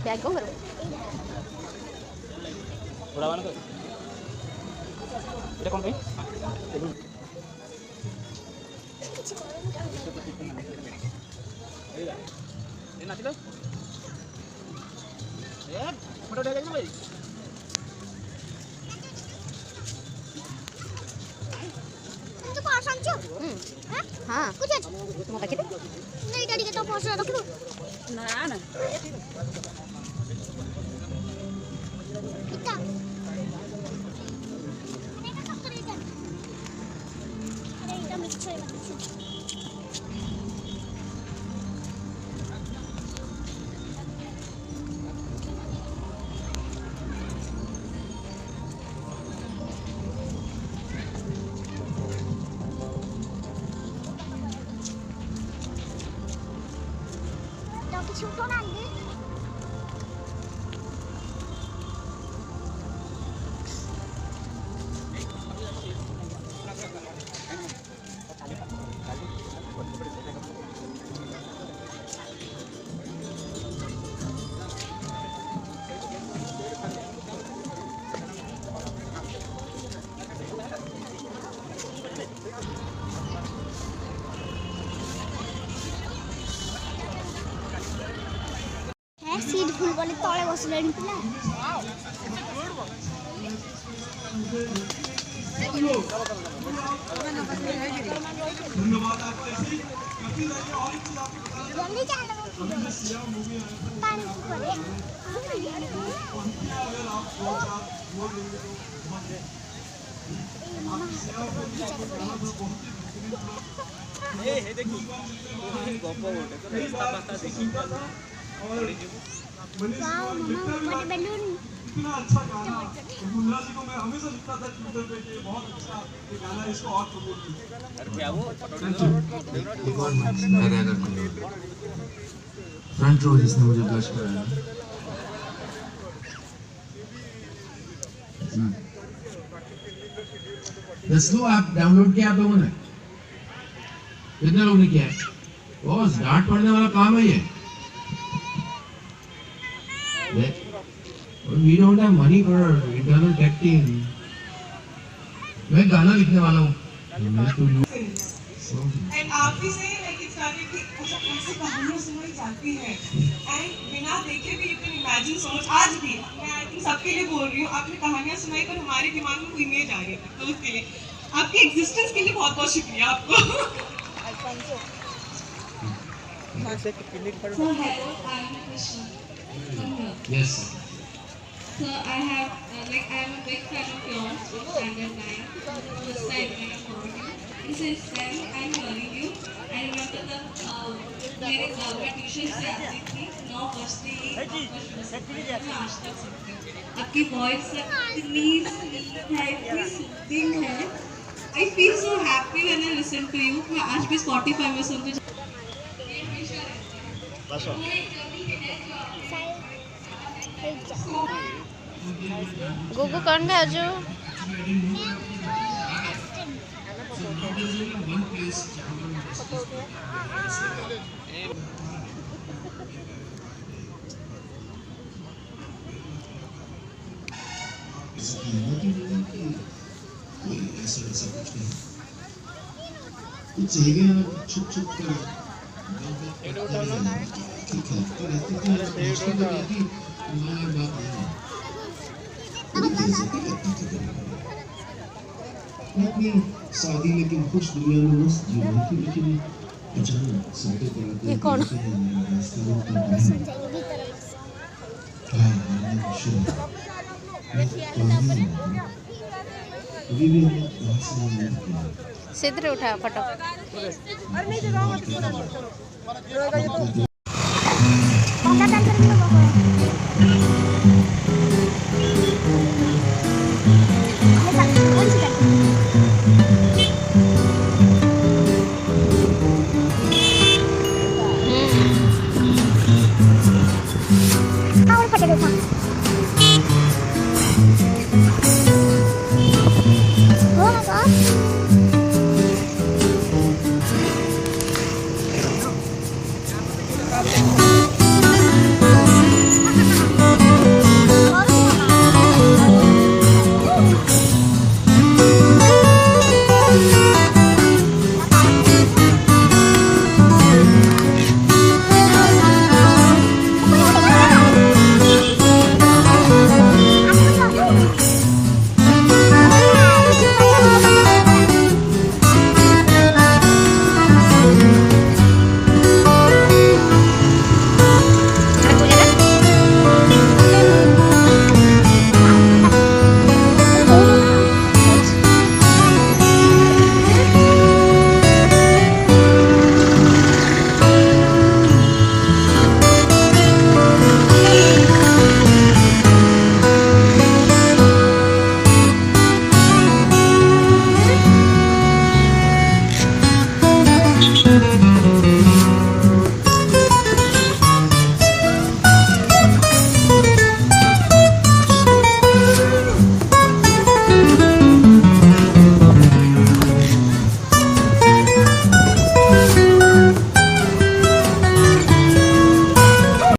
Bag कौन करो उड़ावा ना तो এটা কোন ভাই এই নাছিল এ ফটো উঠে গেল ভাই तुम तो पास आंचो हां कुछ तुम रखे थे नहीं डैडी के तो पास रख लो ना ना कितना अरे इधर मिक्स है छोटो ना दे सीट फुल वाले तले बसलेनी पिला जल्दी जाना पानी पड़े ए हे देखी गप्प होटे तो रास्ता पाता देखी वाओ मम्मा बड़े बैलून इतना अच्छा गाना मुन्ना जी को मैं हमेशा लिखता था ट्विटर पे कि बहुत अच्छा ये गाना इसको और प्रमोट कीजिए अरे क्या वो फ्रंट रो जिसने मुझे ब्लश कराया द स्लो ऐप डाउनलोड किया आप लोगों ने कितने लोगों ने किया है बॉस डांट पड़ने वाला काम है ये We don't have money for internal tech team. मैं गाना लिखने वाला हूँ। And आप भी से like it's started कि अच्छा ऐसी कहानियाँ सुनाई जाती हैं and बिना देखे भी you can imagine so much आज भी मैं I think सबके लिए बोल रही हूँ आपने कहानियाँ सुनाई पर हमारे दिमाग में कोई इमेज आ रही है तो उसके लिए आपके एग्जिस्टेंस के लिए बहुत बहुत शुक्रिया आपको। So hello, I'm Krishna. Yes. So I have I'm a big fan of yours from standard 9. This time when I'm calling you. Since then I'm hearing you. I remember the मेरे government tuition से आती थी 9 बजते ही मैं आज तक सुनती हूँ। आपकी वॉइस इतनी स्वीट है इतनी सूदिंग है। I feel so happy when I listen to you. मैं आज भी Spotify में सुनती हूँ। गुगु कौन में आजो कुछ जगह छुप छुप कर अपनी शादी लेकिन खुश दुनिया में मस्त जीवन की लेकिन अचानक सौदे पर आते हैं कौन सीधे उठा फोटो पंखा चालू कर दो और फटे उठा